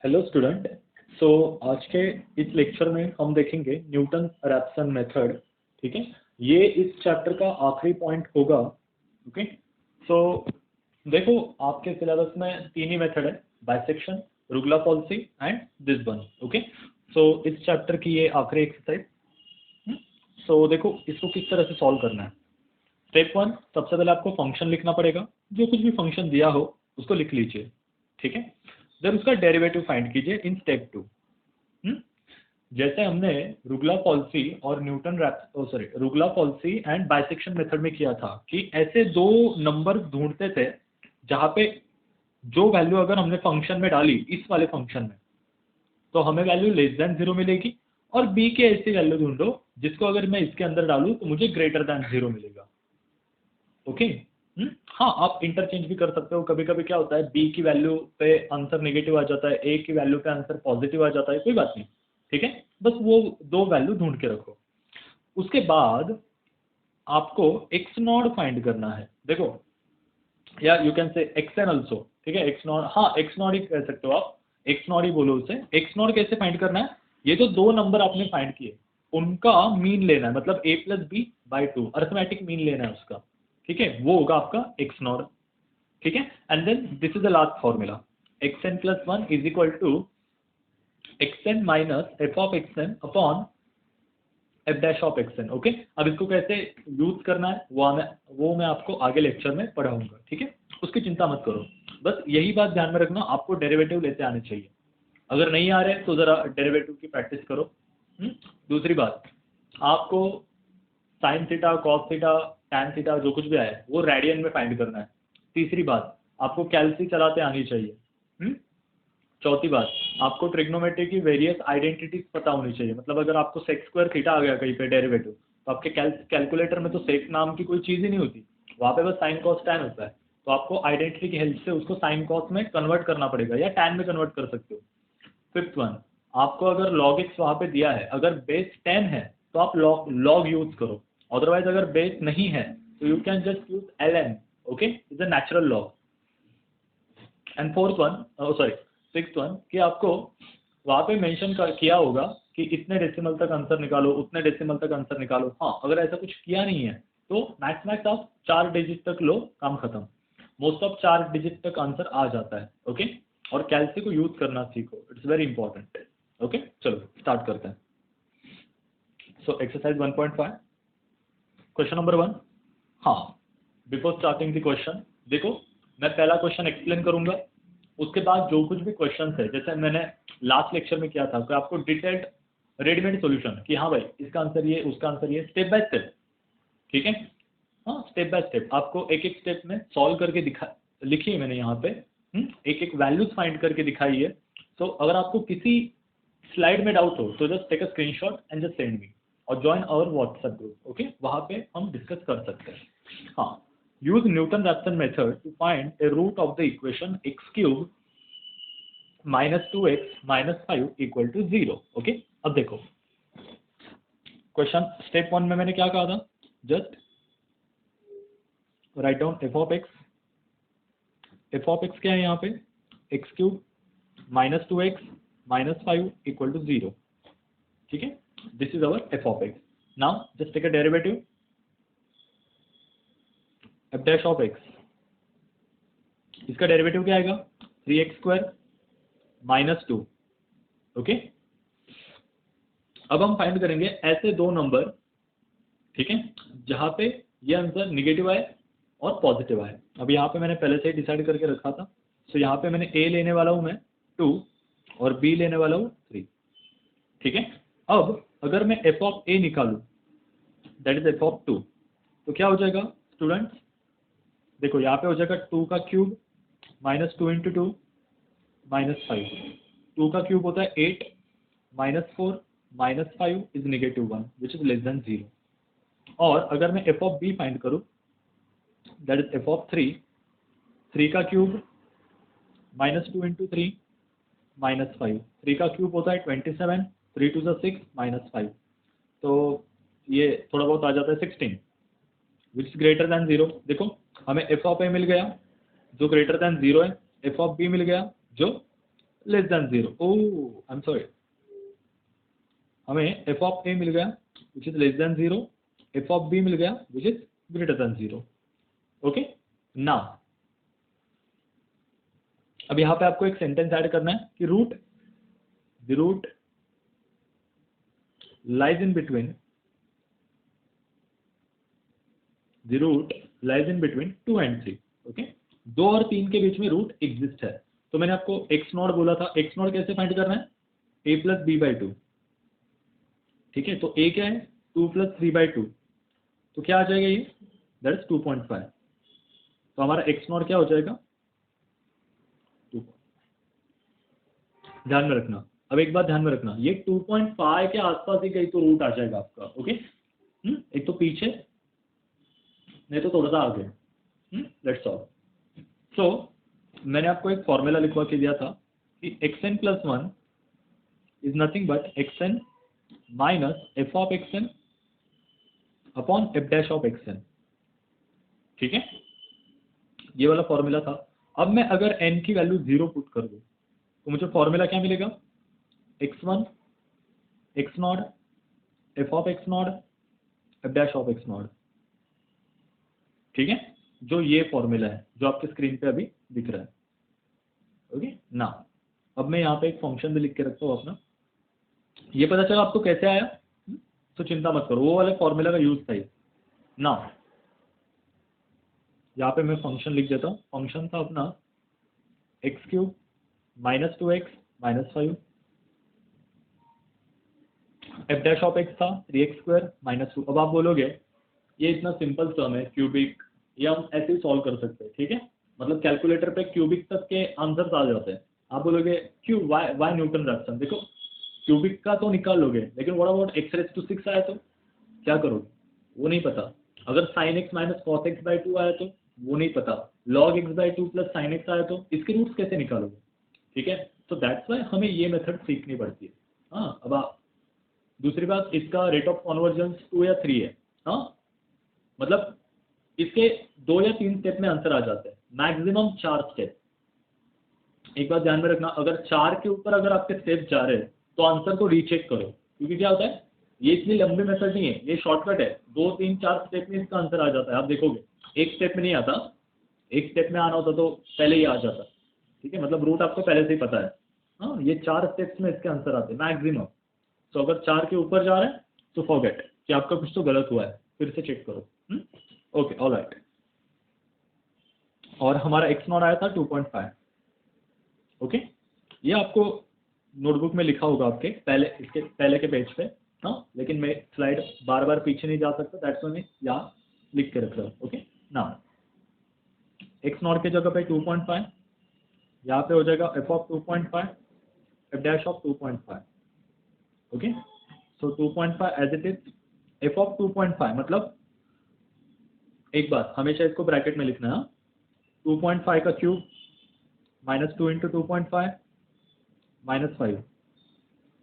Hello student. सो आज के इस लेक्चर में हम देखेंगे न्यूटन रैप्सन मेथड। ठीक है, ये इस चैप्टर का आखिरी पॉइंट होगा। ओके, सो देखो आपके सिलेबस में तीन ही मेथड है, bisection, regula falsi and this one. Okay, so इस चैप्टर की ये आखिरी एक्सरसाइज। सो देखो इसको किस तरह से सॉल्व करना है। स्टेप वन, सबसे पहले आपको फंक्शन लिखना पड़ेगा। जो कुछ भी फंक्शन दिया हो उसको लिख लीजिए। ठीक है, जब उसका डेरिवेटिव फाइंड कीजिए इन स्टेप टू। जैसे हमने रुगला पॉलिसी और रुगला पॉलिसी एंड बाइसेक्शन मेथड में किया था कि ऐसे दो नंबर ढूंढते थे जहां पे जो वैल्यू अगर हमने फंक्शन में डाली इस वाले फंक्शन में तो हमें वैल्यू लेस देन 0 मिलेगी, और बी की ऐसी वैल्यू ढूंढो जिसको अगर मैं इसके अंदर डालूं तो मुझे ग्रेटर देन 0 मिलेगा। ओके, हाँ आप इंटरचेंज भी कर सकते हो। कभी कभी क्या होता है, बी की वैल्यू पे आंसर नेगेटिव आ जाता है, ए की वैल्यू पे आंसर पॉजिटिव आ जाता है, कोई बात नहीं। ठीक है, बस वो दो वैल्यू ढूंढ के रखो। उसके बाद आपको एक्स नॉट फाइंड करना है। देखो, या you can say X N also. ठीक है, एक्स नॉट, हाँ एक्स नॉट ही कह सकते हो आप, एक्स नॉट ही बोलो उसे। एक्स नॉट कैसे फाइंड करना है, ये जो दो नंबर आपने फाइंड किए उनका मीन लेना है, मतलब a plus B by 2 arithmetic mean लेना है उसका। ठीक है, वो होगा आपका एक्स नॉट। ठीक है, and then this is the last formula, X N plus one is equal to X N minus F of X N upon F dash of X N. Okay, अब इसको कैसे यूज करना है वो मैं आपको आगे लेक्चर में पढ़ाऊंगा। ठीक है, उसकी चिंता मत करो, बस यही बात ध्यान में रखना, आपको डेरिवेटिव लेते आने चाहिए। अगर नहीं आ रहे तो जरा डेरिवेटिव की प्रैक्टिस करो। दूसरी बात, आपको sine theta, cos theta, tan theta जो कुछ भी आया है वो रेडियन में फाइंड करना है। तीसरी बात, आपको कैलसी चलाते आनी चाहिए। चौथी बात, आपको ट्रिग्नोमेट्री की वेरियस आइडेंटिटीज पता होनी चाहिए। मतलब अगर आपको सेक स्क्वायर थीटा आ गया कहीं पे डेरिवेटिव, तो आपके कैलकुलेटर में तो सेक नाम की कोई चीज ही नहीं होती, वहां पे बस साइन कॉस टैन होता है। तो आपको आइडेंटिटी की हेल्प से उसको साइन कॉस में कन्वर्ट करना पड़ेगा, या टैन में कन्वर्ट कर सकते हो। फिफ्थ वन, आपको अगर log x वहां पे दिया है, अगर बेस 10 है तो आप log यूज करो, अदरवाइज अगर बेस नहीं है तो you can just use ln। Okay, is a natural log. And fourth one, sorry sixth one, कि आपको वहां पे मेंशन किया होगा कि इतने डेसिमल तक आंसर निकालो, उतने डेसिमल तक आंसर निकालो। हाँ, अगर ऐसा कुछ किया नहीं है तो मैक्स आप 4 डिजिट तक लो, काम खत्म। मोस्ट ऑफ 4 डिजिट तक आंसर आ जाता है। ओके, और कैलसी को यूज करना सीखो, इट्स वेरी इंपॉर्टेंट। ओके, चलो स्टार्ट करते हैं। So exercise 1.5, question number 1। हाँ, बिफोर स्टार्टिंग द क्वेश्चन, देखो मैं पहला क्वेश्चन एक्सप्लेन करूंगा, उसके बाद जो कुछ भी क्वेश्चन है जैसे मैंने लास्ट लेक्चर में किया था तो आपको डिटेल्ड रेडीमेड सॉल्यूशन कि हाँ भाई इसका आंसर ये, उसका आंसर ये, स्टेप बाय स्टेप। ठीक है, हाँ स्टेप बाय स्टेप आपको एक एक स्टेप में सॉल्व करके लिखी है मैंने यहाँ पे। एक एक वैल्यूज फाइंड करके दिखाई है। तो अगर आपको किसी स्लाइड में डाउट हो तो just take a screenshot and just send me, और join our WhatsApp group. Okay, वहां पे हम डिस्कस कर सकते हैं। हाँ, use Newton Raphson method to find a root of the equation x cube minus 2x minus 5 equal to 0। Okay, अब देखो क्वेश्चन स्टेप 1 में मैंने क्या कहा था, just write down F of X. F of X क्या है यहाँ पे, X cube minus 2x minus 5 equal to 0। ठीक है, this is our F of X. Now just take a derivative, F dash of X, इसका derivative क्या आएगा, 3x square minus 2। Okay, अब हम फाइंड करेंगे ऐसे दो नंबर, ठीक है, जहां पे ये आंसर निगेटिव आए और पॉजिटिव आए। अब यहाँ पे मैंने पहले से ही डिसाइड करके रखा था, तो यहाँ पे मैंने a लेने वाला हूँ मैं 2 और b लेने वाला हूँ 3। ठीक है, अब अगर मैं f ऑफ a निकालूं दैट इज f ऑफ 2, तो क्या हो जाएगा स्टूडेंट्स, देखो यहाँ पे हो जाएगा 2 का क्यूब माइनस 2 इंटू 2 माइनस 5। 2 का क्यूब होता है 8 minus 4 minus 5 is negative 1 which is less than 0। और अगर मैं f ऑफ b फाइंड करूं दैट इज f ऑफ 3, 3 का क्यूब माइनस 2 इंटू 3 माइनस 5, 3 का क्यूब होता है 27, 3 टू 6 माइनस 5, तो ये थोड़ा बहुत आ जाता है 16 विच इज ग्रेटर देन 0। देखो हमें f ऑफ a मिल गया जो ग्रेटर देन 0 है, f ऑफ b मिल गया जो less than 0। Oh I am sorry, हमें एफ ऑफ ए मिल गया which is less than 0, f of b मिल गया which is greater than 0। Okay now अब यहाँ पे आपको एक सेंटेंस ऐड करना है कि the root lies in between 2 and 3। Okay 2 और 3 के बीच में रूट एग्जिस्ट है। तो मैंने आपको x नॉट बोला था, x नॉट कैसे फाइंड करना है, a प्लस बी बाई 2। ठीक है, तो a क्या है 2 प्लस 3 बाई 2, तो क्या आ जाएगा ये, दैट इज 2.5। तो हमारा x नॉट क्या हो जाएगा 2। ध्यान में रखना, अब एक बात ध्यान में रखना, ये 2.5 के आसपास ही कहीं तो रूट आ जाएगा आपका। ओके एक तो पीछे नहीं तो थोड़ा सा आगे। Let's solve. सो मैंने आपको एक फॉर्मूला लिखवा के दिया था कि xn plus 1 is nothing but xn minus F of xn upon F dash of xn। ठीक है, ये वाला फॉर्मूला था। अब मैं अगर n की वैल्यू 0 पुट कर दूं तो मुझे फॉर्मूला क्या मिलेगा, x1 x not F of x not F dash of x not. ठीक है, जो ये फॉर्मूला है जो आपके स्क्रीन पे अभी दिख रहा है। ओके ना, अब मैं यहाँ पे एक फंक्शन भी लिख के रखता हूँ अपना। ये पता चला आपको कैसे आया, तो चिंता मत करो, वो वाले फॉर्मूला का यूज था ये ना। यहाँ पे मैं फंक्शन लिख देता हूँ। फंक्शन था अपना x³ minus 2x minus 5, F dash of x था 3x² माइनस 2। अब आप बोलोगे ये इतना सिंपल टर्म है क्यूबिक, ये हम ऐसे ही सॉल्व कर सकते हैं। ठीक है, मतलब कैलकुलेटर पे क्यूबिक तक के आंसर्स आ जाते हैं। आप बोलोगे क्यों, वाई न्यूटन रैप्सन, देखो क्यूबिक का तो निकाल लोगे, लेकिन व्हाट अबाउट x⁻⁶ आया तो क्या करोगे, वो नहीं पता। अगर sin x minus cos x by 2 आया तो वो नहीं पता। log x by 2 plus sin x आया तो इसके रूट्स कैसे निकालोगे। ठीक है, तो दैट्स वाई हमें ये मेथड सीखनी पड़ती है। हाँ, अब आप दूसरी बात, इसका रेट ऑफ कॉन्वर्जेंस 2 या 3 है। हाँ, मतलब इसके 2 या 3 स्टेप में आंसर आ जाते हैं, मैक्सिमम 4 स्टेप। एक बात ध्यान में रखना, अगर 4 के ऊपर अगर आपके स्टेप जा रहे हैं तो आंसर को रीचेक करो, क्योंकि क्या होता है ये इतनी लंबी मेथड नहीं है, ये शॉर्टकट है। 2 3 4 स्टेप में इसका आंसर आ जाता है। आप देखोगे एक स्टेप में नहीं आता, एक स्टेप में आना होता तो पहले ही आ जाता। ठीक है, मतलब रूट आपको पहले से ही पता है। हाँ, ये 4 स्टेप्स में इसके आंसर आते हैं मैक्सिमम। तो अगर 4 के ऊपर जा रहे हैं तो फॉरगेट कि आपका कुछ तो गलत हुआ है, फिर से चेक करो। ओके ऑलराइट, और हमारा x नॉट आया था 2.5। ओके, ये आपको नोटबुक में लिखा होगा आपके पहले, इसके पहले के पेज पे। हाँ, लेकिन मैं स्लाइड बार बार पीछे नहीं जा सकता, दैट्स व्हाई मैं यहाँ लिख के रख रहा हूँ। ओके ना, x नॉट के जगह पे 2.5, यहाँ पे हो जाएगा f of 2.5 F dash of 2.5। Okay, so 2.5 as it is, F of 2.5 मतलब एक बात हमेशा इसको ब्रैकेट में लिखना है, 2.5 का cube minus 2 into 2.5 minus 5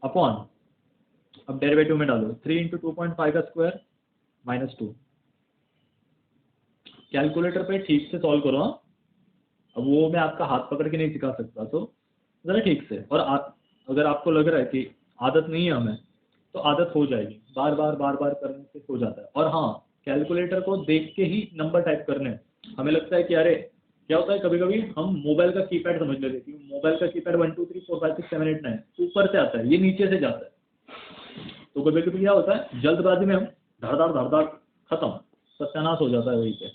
upon, अब डेरिवेटिव में डालो 3 इंटू 2.5 का स्क्वायर माइनस 2। कैलकुलेटर पे ठीक से सॉल्व करो। हाँ, अब वो मैं आपका हाथ पकड़ के नहीं सिखा सकता, तो ज़रा ठीक से। और अगर आपको लग रहा है कि आदत नहीं है हमें, तो आदत हो जाएगी, बार बार करने से हो जाता है। और हाँ, कैलकुलेटर को देख के ही नंबर टाइप करने हैं। हमें लगता है कि अरे क्या होता है, कभी कभी हम मोबाइल का कीपैड समझ लेते हैं कि मोबाइल का कीपैड 1 2 3 4 5 6 7 8 9 ऊपर से आता है, ये नीचे से जाता है। तो कभी कभी क्या होता है, जल्दबाजी में हम धड़धाड़ खत्म, सत्यानाश हो जाता है वहीं पे।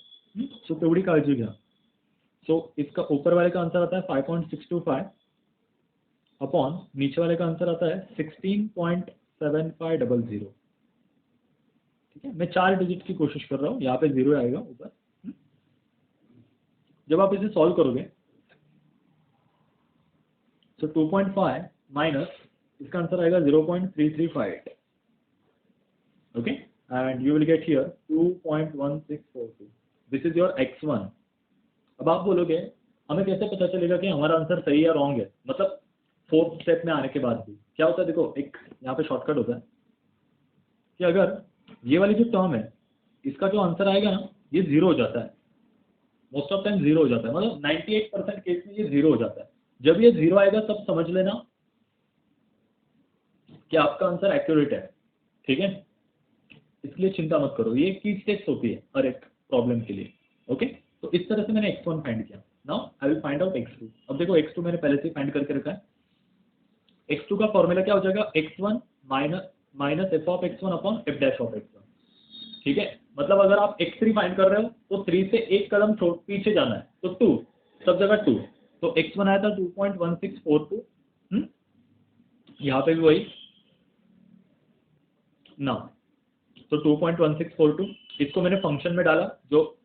सो तेवड़ी काळजी घ्या। सो इसका ऊपर वाले का आंसर आता है 5.625 अपॉन नीचे वाले का आंसर आता है 16.7500। ठीक है, मैं 4 डिजिट की कोशिश कर रहा हूँ, यहाँ पे 0 आएगा ऊपर। जब आप इसे सॉल्व करोगे तो 2.5 माइनस इसका आंसर आएगा 0.3358। Okay, and you will get here 2.1642। This is your x1। अब आप बोलोगे हमें कैसे पता चलेगा कि हमारा आंसर सही या रॉन्ग है, मतलब 4th स्टेप में आने के बाद भी क्या होता है, देखो एक यहाँ पे शॉर्टकट होता है कि अगर ये वाली जो टर्म है इसका जो आंसर आएगा ना, ये 0 हो जाता है। मोस्ट ऑफ टाइम 0 हो जाता है, मतलब 98% केस में ये 0 हो जाता है। जब ये 0 आएगा तब समझ लेना कि आपका आंसर एक्यूरेट है, ठीक है। इसलिए चिंता मत करो, ये की स्टेप्स होती है हर एक प्रॉब्लम के लिए, ओके। तो इस तरह से मैंने x1 फाइंड किया। Now I will find out x2। अब देखो x2 मैंने पहले से फाइंड करके रखा है। x2 का फॉर्मूला क्या हो जाएगा, x1 minus F of x1 upon F dash of x1, ठीक है। मतलब अगर आप x3 फाइंड कर रहे हो तो 3 से एक कदम पीछे जाना है, तो 2 सब जगह 2। तो x1 आया था 2.1642, यहाँ पे भी वही ना, तो 2.1642 इसको मैंने फंक्शन में डाला, जो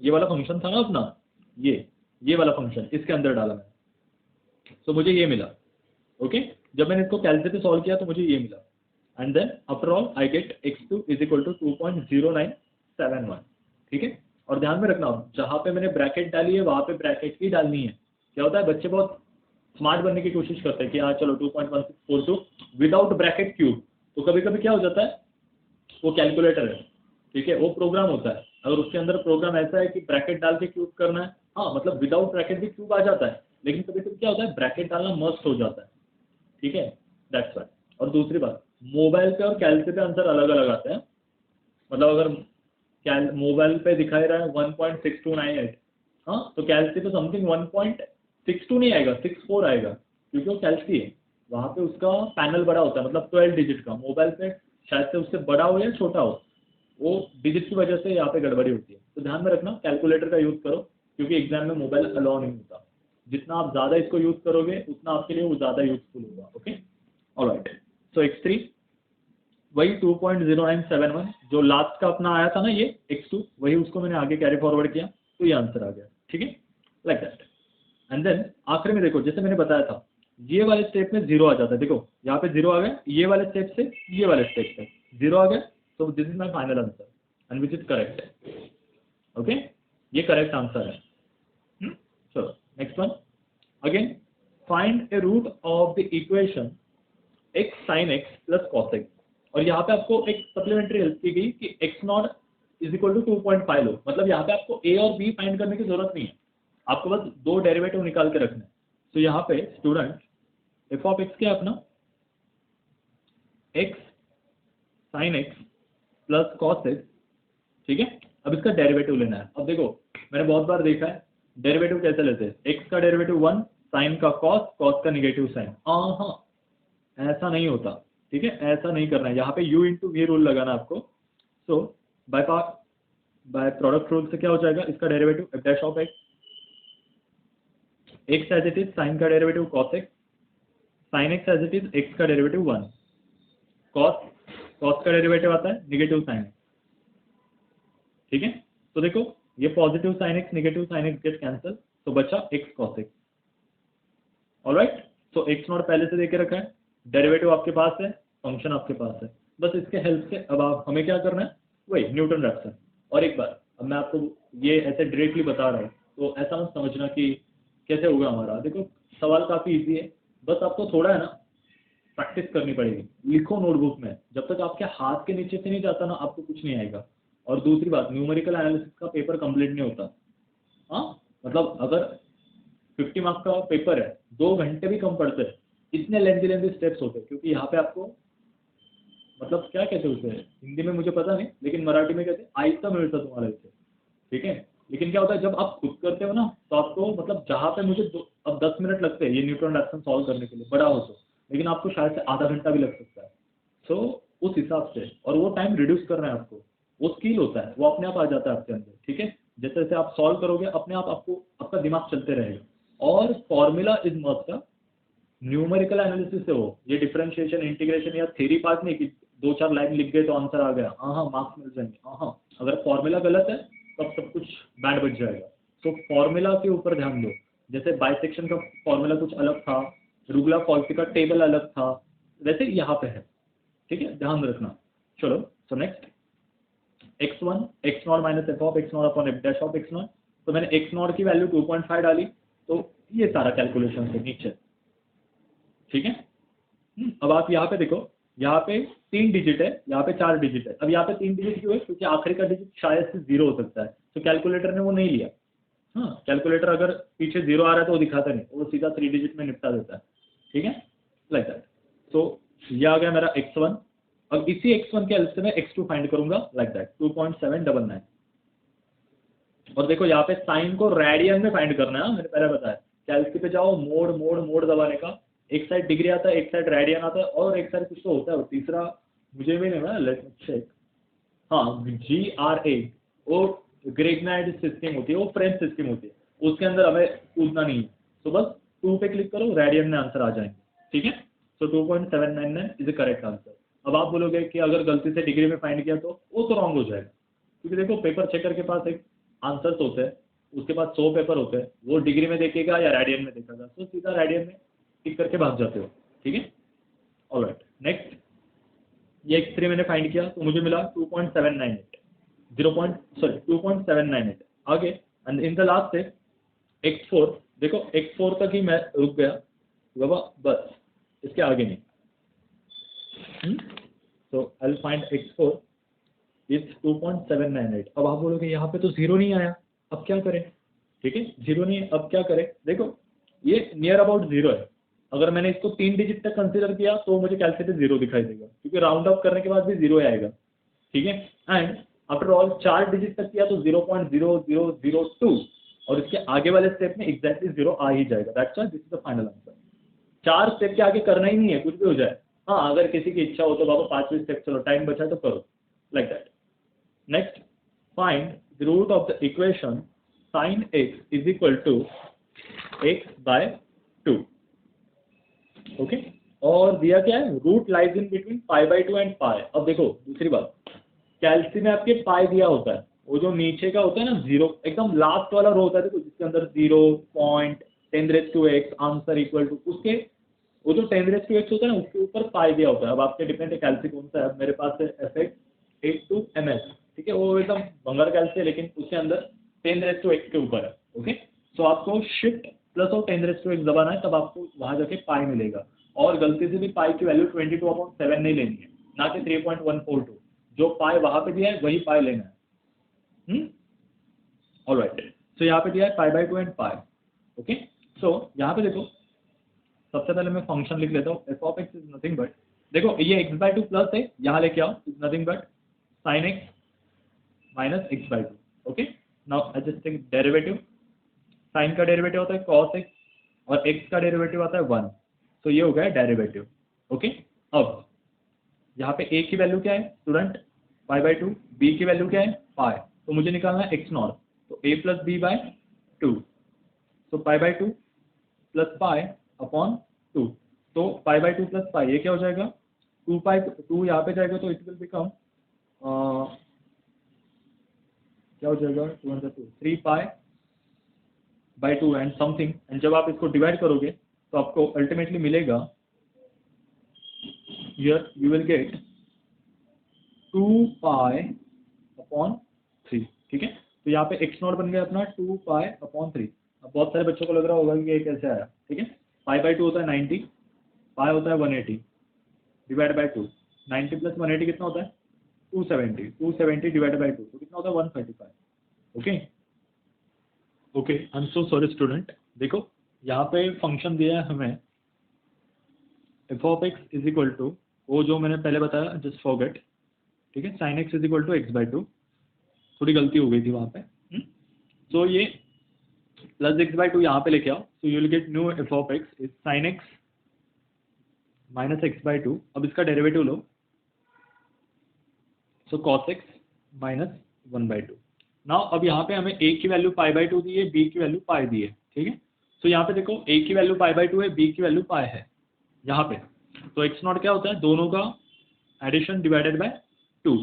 ये वाला फंक्शन था ना अपना, ये वाला फंक्शन इसके अंदर डाला मैंने, तो मुझे ये मिला, ओके। जब मैंने इसको कैलकुलेट पे सॉल्व किया तो मुझे ये मिला, and then after all I get x2 is equal to 2.0971, ठीक है। और ध्यान में रखना, जहां पे मैंने ब्रैकेट डाली है वहां पे ब्रैकेट ही डालनी है। क्या होता है, बच्चे बहुत स्मार्ट बनने की कोशिश करते हैं कि हाँ चलो 2.1642 विदाउट ब्रैकेट क्यूब, तो कभी कभी क्या हो जाता है, वो कैलकुलेटर है, ठीक है, वो प्रोग्राम होता है, अगर उसके अंदर प्रोग्राम ऐसा है कि ब्रैकेट डाल के क्यूब करना है, हाँ मतलब विदाउट ब्रैकेट भी क्यूब आ जाता है, लेकिन कभी कभी क्या होता है ब्रैकेट डालना मस्ट हो जाता है, ठीक है, दैट्स वाई। और दूसरी बात, मोबाइल पे और कैलकुलेटर पे आंसर अलग अलग आते हैं। मतलब अगर मोबाइल पे दिखाई रहा है 1.6298, हाँ तो कैलसी पे समथिंग 1.62 नहीं आएगा, 64 आएगा, क्योंकि वो कैलसी है, वहाँ पे उसका पैनल बड़ा होता है, मतलब 12 डिजिट का। मोबाइल पे शायद से उससे बड़ा हो या छोटा हो, वो डिजिट की वजह से यहाँ पे गड़बड़ी होती है। तो ध्यान में रखना, कैलकुलेटर का यूज़ करो, क्योंकि एग्जाम में मोबाइल अलाउ नहीं होता। जितना आप ज़्यादा इसको यूज़ करोगे उतना आपके लिए वो ज़्यादा यूजफुल होगा, ओके। ऑलराइट, सो x3 वही 2.0971 जो लास्ट का अपना आया था ना, ये x2 वही, उसको मैंने आगे कैरी फॉरवर्ड किया, तो ये आंसर आ गया, ठीक है, लाइक दैट। एंड देन आखिर में देखो, जैसे मैंने बताया था, ये वाले स्टेप में 0 आ जाता है, देखो यहाँ पे 0 आ गया, ये वाले स्टेप से ये वाले स्टेप पे 0 आ गया, तो this is my final answer and which is correct, okay, ये करेक्ट आंसर है। चलो next one, again find a root of the equation x sin x plus cos x, और यहाँ पे आपको एक सप्लीमेंट्री हेल्प की गई कि x naught is equal to 2.5 लो, मतलब यहाँ पे आपको a और b फाइंड करने की जरूरत नहीं है, आपको बस दो डेरिवेटिव निकाल के रखना है। तो यहाँ पे स्टूडेंट एफ ऑफ एक्स क्या है अपना, x sin x plus cos x, ठीक है। अब इसका डेरिवेटिव लेना है। अब देखो मैंने बहुत बार देखा है डेरिवेटिव कैसे लेते हैं, x का डेरिवेटिव 1, साइन का cos, cos का निगेटिव साइन, हाँ ऐसा नहीं होता, ठीक है, ऐसा नहीं करना है, यहाँ पे u इंटू वी रूल लगाना आपको। सो बाय प्रोडक्ट रूल से क्या हो जाएगा, इसका derivative F dash of x as it is, sine का derivative cos x, sine x as it is, x का डेरिवेटिव 1, cos का डेरिवेटिव आता है निगेटिव साइन, ठीक है। तो देखो ये positive sine x negative sine x get cancel, तो बचा x cos x, ऑलराइट। तो x नॉट पहले से देके रखा है, डेरिवेटिव आपके पास है, फंक्शन आपके पास है, बस इसके हेल्प से अब आप हमें क्या करना है, वही न्यूटन रैप्सन। और एक बार अब मैं आपको ये ऐसे डायरेक्टली बता रहा हूँ, तो ऐसा मत समझना कि कैसे होगा हमारा। देखो सवाल काफ़ी इजी है, बस आपको थोड़ा है ना प्रैक्टिस करनी पड़ेगी, लिखो नोटबुक में, जब तक आपके हाथ के नीचे से नहीं जाता ना आपको कुछ नहीं आएगा। और दूसरी बात, न्यूमेरिकल एनालिसिस का पेपर कंप्लीट नहीं होता, हाँ मतलब अगर 50 मार्क्स का पेपर है, 2 घंटे भी कम पड़ते हैं, इतने लेंथी स्टेप्स होते हैं, क्योंकि यहाँ पे आपको मतलब क्या कहते हैं उसे हिंदी में मुझे पता नहीं, लेकिन मराठी में कहते हैं आहिस्ता मिलता तुम्हारा इसे, ठीक है। लेकिन क्या होता है जब आप खुद करते हो ना, तो आपको मतलब जहाँ पे मुझे अब 10 मिनट लगते हैं ये न्यूटन रैप्सन सॉल्व करने के लिए, बड़ा हो तो, लेकिन आपको शायद से आधा घंटा भी लग सकता है। सो उस हिसाब से, और वो टाइम रिड्यूस करना है आपको, वो स्किल होता है, वो अपने आप आ जाता है आपके अंदर, ठीक है। जैसे जैसे आप सॉल्व करोगे अपने आप आपको आपका दिमाग चलते रहेगा। और फॉर्मूला इज मस्ट का न्यूमेरिकल एनालिसिस से हो, ये डिफरेंशिएशन इंटीग्रेशन या थ्योरी पार्ट नहीं कि 2-4 लाइन लिख गए तो आंसर आ गया, हाँ मार्क्स मिल जाएंगे, हाँ अगर फॉर्मूला गलत है तो अब सब कुछ बैंड बच जाएगा। तो फॉर्मूला के ऊपर ध्यान दो, जैसे बाइसेक्शन का फॉर्मूला कुछ अलग था, रुगला-कॉल्सी का टेबल अलग था, वैसे यहाँ पे है, ठीक है, ध्यान रखना। चलो so next x1 x not minus F of x not upon F dash of x not, तो मैंने x नॉट की वैल्यू 2.5 डाली, तो ये सारा कैलकुलेशन से नीचे, ठीक है। अब आप यहाँ पे देखो, यहाँ पे 3 डिजिट है, यहाँ पे 4 डिजिट है। अब यहाँ पे 3 डिजिट क्यों है, क्योंकि आखिरी का डिजिट शायद से 0 हो सकता है, तो कैलकुलेटर ने वो नहीं लिया, हाँ, कैलकुलेटर अगर पीछे 0 आ रहा है तो वो दिखाता नहीं, वो सीधा 3 डिजिट में निपटा देता है, ठीक है, लाइक दैट। तो ये आ गया मेरा x1। अब इसी x1 के हेल्प से मैं x2 फाइंड करूंगा, लाइक दैट 2.799। और देखो यहाँ पे साइन को रेडियन में फाइंड करना है, मैंने पहले बताया। कैल्सी पे जाओ, मोड मोड मोड दबाने का, एक साइड डिग्री आता है, एक साइड रेडियन आता है, और एक साइड कुछ तो होता है, और तीसरा मुझे भी नहीं पता, लेट मी चेक। हाँ, GRA, वो ग्रेगनाइड सिस्टम होती है, वो फ्रेंच सिस्टम होती है, उसके अंदर हमें कूदना नहीं है। तो बस 2 पे क्लिक करो, रेडियन में आंसर आ जाएंगे, ठीक है। सो 2.799 इज द करेक्ट आंसर। अब आप बोलोगे कि अगर गलती से डिग्री में फाइंड किया तो वो तो रॉन्ग हो जाएगा, क्योंकि देखो पेपर चेकर के पास एक आंसर्स होते हैं, उसके पास 100 पेपर होते हैं, वो डिग्री में देखेगा या रेडियन में देखेगा, तो सीधा रेडियन में टिक करके भाग जाते हो, ठीक है। ऑलराइट, नेक्स्ट, ये x3 मैंने फाइंड किया तो मुझे मिला 2.798, 2.798 आगे। एंड इन द लास्ट है x4। देखो x4 तक ही मैं रुक गया बाबा, बस इसके आगे नहीं। So I will find x4 is 2.798। अब आप बोलोगे यहाँ पे तो 0 नहीं आया, अब क्या करें, ठीक है, 0 नहीं, अब क्या करें। देखो ये नियर अबाउट 0 है, अगर मैंने इसको 3 डिजिट तक कंसीडर किया तो मुझे कैलकुलेटर 0 दिखाई देगा, क्योंकि राउंड अप करने के बाद भी 0 आएगा, ठीक है। एंड आफ्टर ऑल 4 डिजिट तक किया तो 0.0002, और इसके आगे वाले स्टेप में एग्जैक्टली 0 आ ही जाएगा। That's why this is the final answer. 4 step के आगे करना ही नहीं है, कुछ भी हो जाए। हाँ, अगर किसी की इच्छा हो तो बाबा 5वीं स्टेप चलो टाइम बचा तो करो, like that. Next, find the root of the equation sin x is equal to x/2, okay. और दिया क्या है, root lies in between π/2 and pi. अब देखो दूसरी बात, कैल्सी में आपके पाई दिया होता है, वो जो नीचे का होता है ना 0, एकदम लास्ट वाला रो होता है, देखो जिसके अंदर 0.10⁻⁴ आंसर इक्वल टू, उसके वो जो 10⁻⁴ होता है ना, उसके ऊपर पाई दिया होता है। अब आपके डिपेंड है कैल्सी कौन सा है। मेरे पास है FX82MS, ठीक है, वो एकदम बंगर कैल्सी है, लेकिन उसके अंदर 10⁻⁴ के ऊपर है, ओके। सो आपको शिफ्ट प्लस और 10⁻⁴ दबाना है, तब आपको वहां जाके पाई मिलेगा। और गलती से भी पाई की वैल्यू 22/7 नहीं लेनी है, ना कि 3.142। जो पाई वहां पे दिया है वही पाई लेना है। ऑलराइट, सो यहाँ पे दिया है π/2 एंड पाई, ओके। सो यहाँ पे देखो, सबसे पहले मैं फंक्शन लिख लेता हूँ। f(x) इज नथिंग बट, देखो ये x/2 प्लस है, यहाँ लेके आओ, is nothing but sin x minus x/2, okay. Now I just take derivative. Sine का डेरिवेटिव होता है cos x, और x का डेरिवेटिव आता है 1, तो ये हो गया डेरिवेटिव, ओके। अब यहाँ पे a की वैल्यू क्या है स्टूडेंट, π/2, b की वैल्यू क्या है पाई, तो मुझे निकालना है x0, तो a प्लस b/2, तो π/2 प्लस पाई अपॉन 2, तो π/2 प्लस पाई, ये क्या हो जाएगा 2 यहाँ पे जाएगा तो इट विल बिकम क्या हो जाएगा 3π/2 एंड समथिंग। एंड जब आप इसको डिवाइड करोगे तो आपको अल्टीमेटली मिलेगा, हियर यू विल गेट 2π/3, ठीक है। तो यहाँ पे x0 बन गया अपना 2π/3। अब बहुत सारे बच्चों को लग रहा होगा कि ये कैसे आया, ठीक है। π/2 होता है 90, पाई होता है 180 डिवाइड बाई 2, 90 प्लस 180 कितना होता है 270, 270 डिवाइड बाई 2 तो कितना होता है 135, okay. Okay, I am so sorry student. देखो यहाँ पे फंक्शन दिया है हमें f(x) इज इक्वल टू, वो जो मैंने पहले बताया, जस्ट फॉरगेट, ठीक है, sin x is equal to x/2, थोड़ी गलती हो गई थी वहाँ पे। तो ये प्लस x/2 यहाँ पे लेके आओ, तो you will get new f(x) is sin x minus x/2। अब इसका डेरिवेटिव लो, सो cos x माइनस 1/2। नाउ अब यहाँ पे हमें a की वैल्यू π/2 दी है, b की वैल्यू पाई दी है, ठीक है। सो यहाँ पे देखो a की वैल्यू π/2 है, b की वैल्यू पाई है यहाँ पे, तो x0 क्या होता है, दोनों का एडिशन डिवाइडेड बाय 2,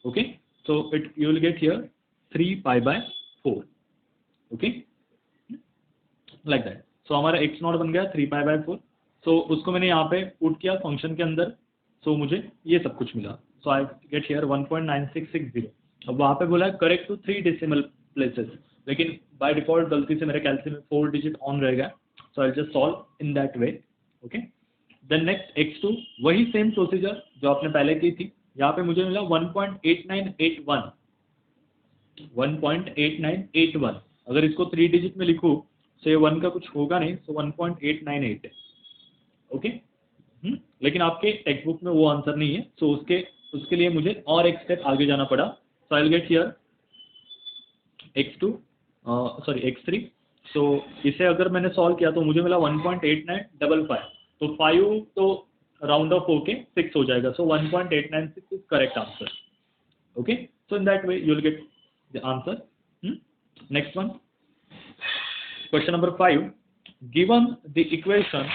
ओके। So it you will get here 3π/4, okay, like that. So हमारा x0 बन गया 3π/4। सो उसको मैंने यहाँ पे पुट किया फंक्शन के अंदर, सो मुझे ये सब कुछ मिला। So I get here 1.9660। अब वहाँ पे बोला है करेक्ट टू 3 डेसिमल प्लेसेस, लेकिन बाय डिफॉल्ट गलती से मेरे कैलकुलेटर में 4 डिजिट ऑन रहेगा, so I just solve in that way, okay. Then next x2, वही सेम प्रोसीजर जो आपने पहले की थी। यहाँ पे मुझे मिला 1.8981, 1.8981। अगर इसको 3 डिजिट में लिखूँ तो ये 1 का कुछ होगा नहीं, सो 1.898 है। ओके, लेकिन आपके टेक्स्ट बुक में वो आंसर नहीं है, सो उसके लिए मुझे और एक स्टेप आगे जाना पड़ा। So I will get here x3। सो इसे अगर मैंने सॉल्व किया तो मुझे मिला 1.8955, तो 5 तो राउंड ऑफ होके 6 हो जाएगा, सो 1.896 is correct answer. Okay, so in that way you will get the answer. Next one, question number 5, given the equation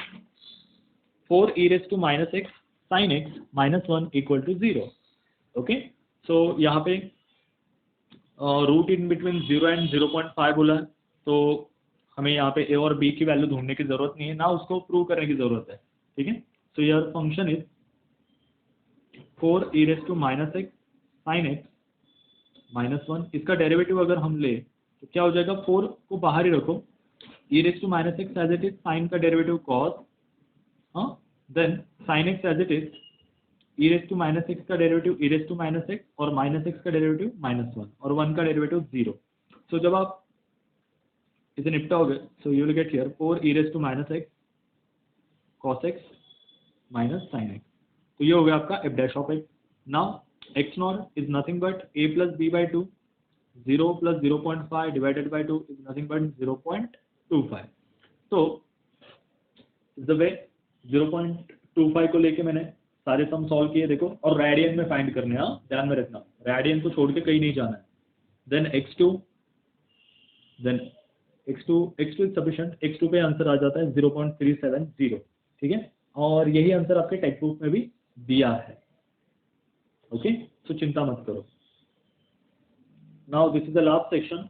4e raised to minus x sin x minus 1 equal to 0। Okay, सो यहाँ पे root in between 0 and 0.5 बोला है, तो हमें यहाँ पे a और b की वैल्यू ढूंढने की जरूरत नहीं है, ना उसको प्रूव करने की जरूरत है। ठीक है, so your function is 4e raised to minus x sin x minus 1। इसका डेरिवेटिव अगर हम ले तो क्या हो जाएगा, 4 को बाहर ही रखो, e raised to minus x as it is, sine का derivative cos, then sin x as it is, e raised to minus x का derivative e raised to minus x, और minus x का डेरिवेटिव -1, और 1 का derivative 0। सो जब आप इसे निपटाओगे, so you will get here 4e raised to minus x cos x minus sin x। तो ये हो गया आपका f dash of x। Now x naught is nothing but a plus b by 2, 0 plus 0.5 divided by 2 is nothing but 0.25। तो the way 0.25 को लेके मैंने सारे सम सॉल्व किए, देखो, और रेडियन में फाइंड करने, हाँ ध्यान में रखना, रेडियन को छोड़ के कहीं नहीं जाना है। Then x2 is sufficient, x2 पे आंसर आ जाता है 0.370। ठीक है, और यही आंसर आपके टेक्स्ट बुक में भी दिया है। ओके, सो चिंता मत करो। Now this is the last section,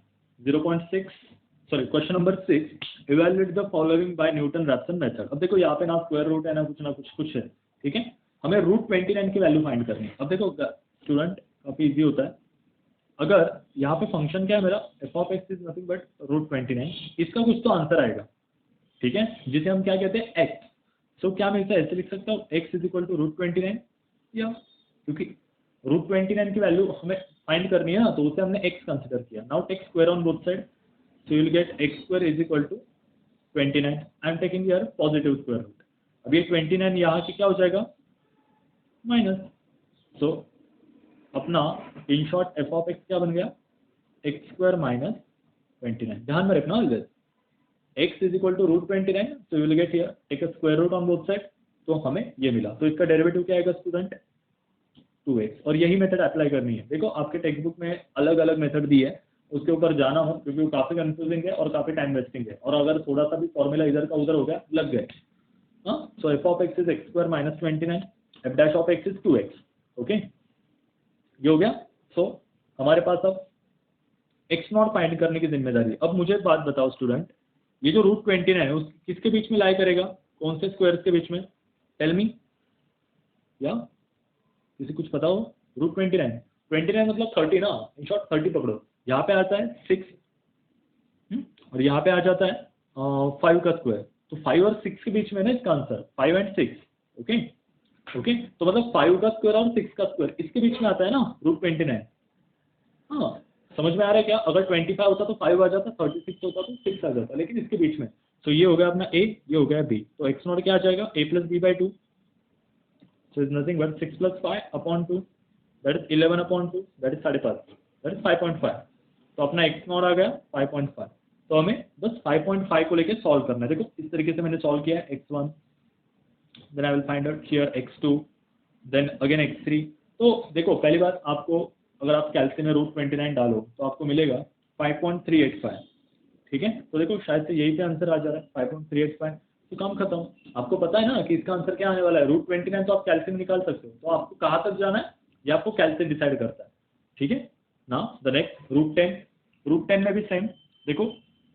question number 6, evaluate the following bye Newton-Raphson method. अब देखो यहाँ पे ना स्क्वायर रूट है ना कुछ है। ठीक है, हमें रूट 29 की वैल्यू फाइंड करनी है। अब देखो स्टूडेंट, काफी इजी होता है। अगर यहाँ पे फंक्शन क्या है मेरा, f of x is nothing but root 29, इसका कुछ तो आंसर आएगा। ठीक है, जिसे हम क्या कहते हैं, x। सो क्या मैं इसे ऐसे लिख सकता हूँ, x is equal to root 29, या क्योंकि रूट 29 की वैल्यू हमें फाइंड करनी है ना, तो उसे हमने x कंसिडर किया। Now take square on both side, so you will get x square is equal to 29। I am taking here positive square root. अब ये 29 यहाँ की क्या हो जाएगा, माइनस। सो अपना in short f of x क्या बन गया, x स्क्वायर माइनस 29। ध्यान में रखना always, x is equal to root 29, so you will get here take a square root on both side, तो हमें ये मिला। तो इसका डेरिवेटिव क्या आएगा स्टूडेंट, 2x, और यही मेथड अप्लाई करनी है। देखो आपके टेक्स्ट बुक में अलग अलग मेथड दी है, उसके ऊपर जाना हो, क्योंकि वो काफी कंफ्यूजिंग है और काफी टाइम वेस्टिंग है, और अगर थोड़ा सा भी फॉर्मूला इधर का उधर हो गया, लग गए। सो f of x is x square minus 29, f dash of x is 2x। Okay, ये हो गया। सो हमारे पास अब x नॉट फाइंड करने की जिम्मेदारी है। अब मुझे एक बात बताओ स्टूडेंट, ये जो रूट 29 है, उस किसके बीच में लाई करेगा, कौन से स्क्वायर्स के बीच में, टेल मी, या किसी कुछ पता हो। रूट 29 मतलब 30 ना, इन शॉर्ट 30 पकड़ो। यहाँ पे आता है 6, और यहाँ पे आ जाता है 5 का स्क्वायर, तो 5 और 6 के बीच में ना इसका आंसर 5 एंड 6। ओके, तो मतलब 5 का स्क्वायर और 6 का स्क्वायर इसके बीच में आता है ना रूट 29। हाँ, समझ में आ रहा है क्या, अगर 25 होता तो 5 आ जाता, 36 होता तो 6 आ जाता, लेकिन इसके बीच में। तो ये हो गया अपना a, ये हो गया b, तो x नॉट क्या आ जाएगा, a plus b by 2, so is nothing but 6 plus 5 upon 2, that is 11 upon 2, that is 5.5, that is 5.5। तो अपना x नॉट आ गया 5.5। तो हमें बस 5.5 को लेके सॉल्व करना है। देखो इस तरीके से मैंने सॉल्व किया है, x1, then I will find out here x2, then again x3। तो देखो पहली बात, आपको अगर आप कैलसी में रूट 29 डालो तो आपको मिलेगा 5.385। ठीक है, तो देखो शायद से यही पे आंसर आ जा रहा है 5.385, तो काम खत्म। आपको पता है ना कि इसका आंसर क्या आने वाला है, रूट 29 तो आप कैलसी में निकाल सकते हो, तो आपको कहाँ तक जाना है ये आपको कैलसी डिसाइड करता है। ठीक है, नाउ द नेक्स्ट रूट 10 में भी सेम। देखो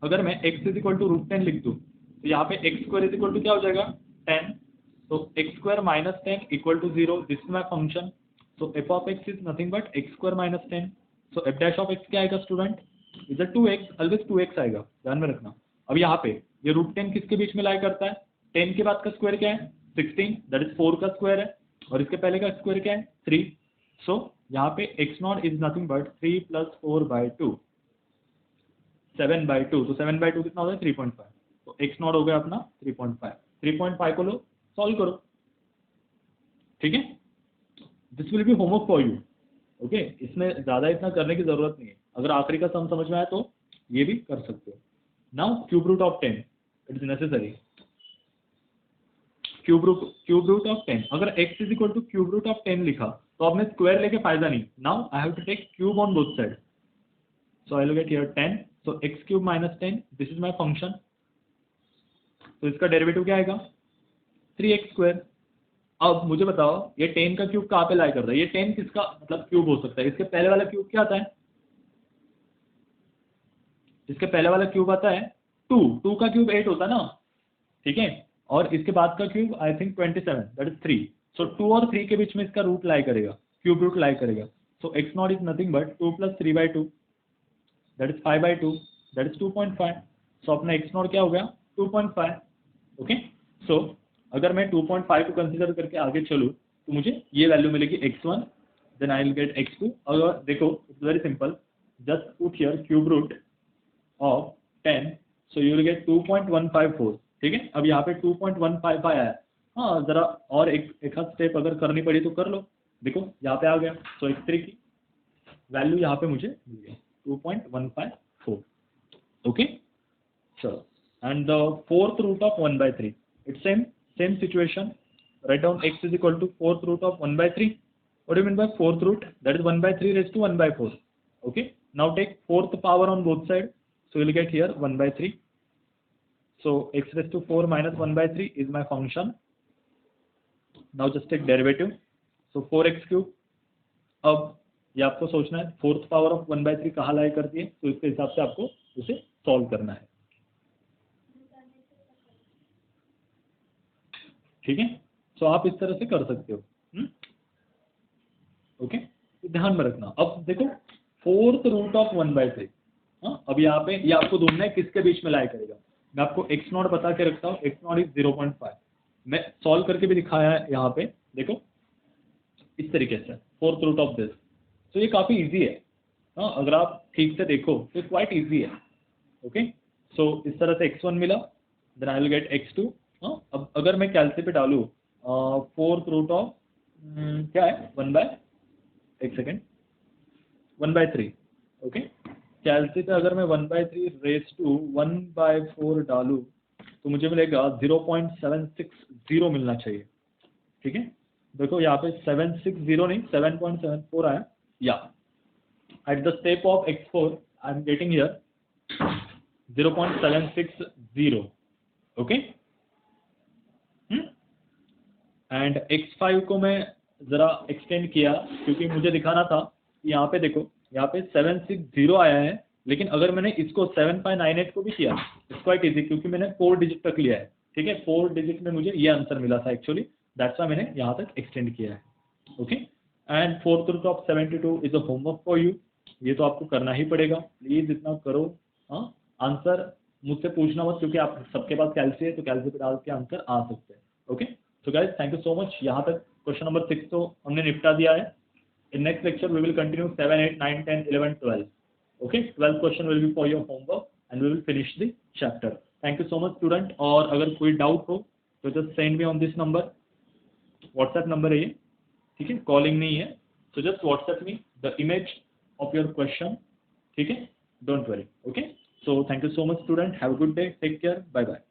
अगर मैं x is equal to root 10 लिख दूँ, तो यहाँ पे x square is equal to क्या हो जाएगा, 10, तो x square minus 10 equal to 0, this is my function. So f of x is nothing but x square minus 10. So f dash of x क्या आएगा स्टूडेंट, इधर 2x, ऑलवेज 2x आएगा, ध्यान में रखना। अब यहाँ पे ये रूट 10 किसके बीच में लाई करता है, 10 के बाद का स्क्वायर क्या है, 16, दैट इज 4 का स्क्वायर है, और इसके पहले का स्क्वायर क्या है, 3। सो यहाँ पे x naught is nothing but 3 plus 4 by 2, 7/2, तो 7/2 कितना हो गया 3.5, तो x नॉट हो गया अपना 3.5, 3.5 को लो सॉल्व करो, ठीक है। This will be homework for you, okay. इसमें ज़्यादा इतना करने की ज़रूरत नहीं है, अगर आखिरी का सम समझ में आया तो ये भी कर सकते हो। Now cube root of 10 it is necessary, cube root of 10, अगर x is equal to cube root of 10 लिखा तो आपने स्क्वायर लेके फायदा नहीं। Now I have to take cube on both side, so I will get here 10, so x cube minus 10, this is my function, तो इसका derivative क्या आएगा 3x स्क्वायर। अब मुझे बताओ ये 10 का क्यूब कहाँ पे लाई कर रहा है, ये 10 किसका मतलब क्यूब हो सकता है, इसके पहले वाला क्यूब क्या आता है, इसके पहले वाला क्यूब आता है 2 का क्यूब 8 होता है ना, ठीक है, और इसके बाद का cube I think 27, that is 3, सो 2 और 3 के बीच में इसका रूट लाई करेगा, क्यूब रूट लाई करेगा, सो x naught is nothing but 2 + 3/2, that is 5/2, that is 2.5, सो अपना x नॉट क्या हो गया 2.5, ओके। सो अगर मैं 2.5 को कंसीडर करके आगे चलूँ तो मुझे ये वैल्यू मिलेगी x1, then I will gate x2, अगर देखो it's very simple, just put here cube root of 10, so you will get 2.154, ठीक है। अब यहाँ पे 2.155 आया, हाँ जरा और एक आध स्टेप अगर करनी पड़ी तो कर लो, देखो यहाँ पे आ गया, सो x3 की वैल्यू यहाँ पे मुझे मिल गया 2.154, ओके। चलो, and the fourth root of 1/3, it's same situation, write down x is equal to fourth root of 1/3. What do you mean by fourth root? That is 1/3 raised to 1/4, okay. Now take fourth power on both sides, so you will get here 1/3, so x raised to 4 minus 1/3 is my function. Now just take derivative, so 4x cube, अब ये आपको सोचना है fourth power of 1/3 कहाँ लाई करती है, तो इसके हिसाब से आपको उसे सॉल्व करना है, ठीक है। सो आप इस तरह से कर सकते हो, ओके। तो ध्यान में रखना, अब देखो फोर्थ रूट ऑफ 1/3, अब यहाँ पे ये आपको ढूंढना है किसके बीच में लाई करेगा। मैं आपको x नॉट बता के रखता हूँ, x नॉट इज 0.5, मैं सॉल्व करके भी दिखाया है यहाँ पे, देखो इस तरीके से फोर्थ रूट ऑफ दिस, तो ये काफ़ी इजी है, अगर आप ठीक से देखो तो क्वाइट इजी है, ओके। सो इस तरह से x1 मिला, then I will gate x2, अब अगर मैं कैलसी पे डालूँ फोर्थ रूट ऑफ क्या है 1/3, ओके। कैलसी पे अगर मैं 1/3 रेज टू 1/4 डालूँ तो मुझे मिलेगा 0.760 मिलना चाहिए, ठीक है। देखो यहाँ पे 760 नहीं 7.74 आया, या at the step of x4 I am getting here 0.760, okay. And x5 को मैं ज़रा एक्सटेंड किया क्योंकि मुझे दिखाना था कि यहाँ पे देखो यहाँ पे 760 आया है, लेकिन अगर मैंने इसको 7.98 को भी किया इट्स क्वाइट इजी, क्योंकि मैंने 4 डिजिट तक लिया है, ठीक है। 4 डिजिट में मुझे ये आंसर मिला था एक्चुअली, दैट्स व्हाई मैंने यहाँ तक एक्सटेंड किया है, okay. And fourth root of 72 is a homework for you, ये तो आपको करना ही पड़ेगा, प्लीज़ इतना करो, हाँ। आंसर मुझसे पूछना मत, क्योंकि आप सबके पास कैलसी है तो कैलसी पे डाल के आंसर आ सकते हैं, okay. So guys thank you so much, यहाँ तक क्वेश्चन नंबर 6 तो हमने निपटा दिया है। In next lecture we will continue 7, 8, 9, 10, 11, 12, okay. 12th question will be for your homework and we will finish the chapter. Thank you so much student, और अगर कोई डाउट हो तो just send me on this number, WhatsApp number है ये, ठीक है, calling नहीं है, so just WhatsApp me the image of your question, ठीक है, don't worry, okay. So thank you so much student, have a good day, take care, bye bye.